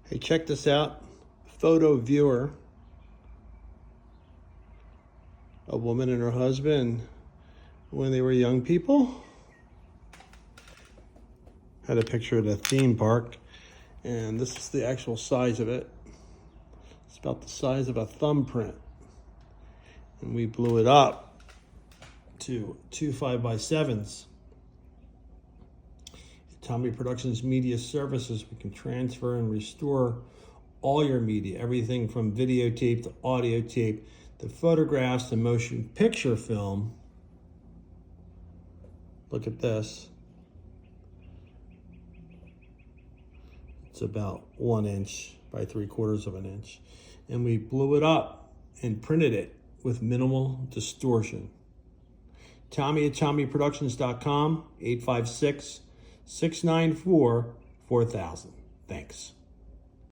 Hey, check this out. Photo viewer. A woman and her husband when they were young people. Had a picture at a theme park. And this is the actual size of it. It's about the size of a thumbprint. And we blew it up to 2 5x7s. Tommy Productions Media Services, we can transfer and restore all your media, everything from videotape to audio tape, to photographs to motion picture film. Look at this. It's about 1 inch by 3/4 of an inch. And we blew it up and printed it with minimal distortion. Tommy at TommyProductions.com, 856-694-4000. Thanks.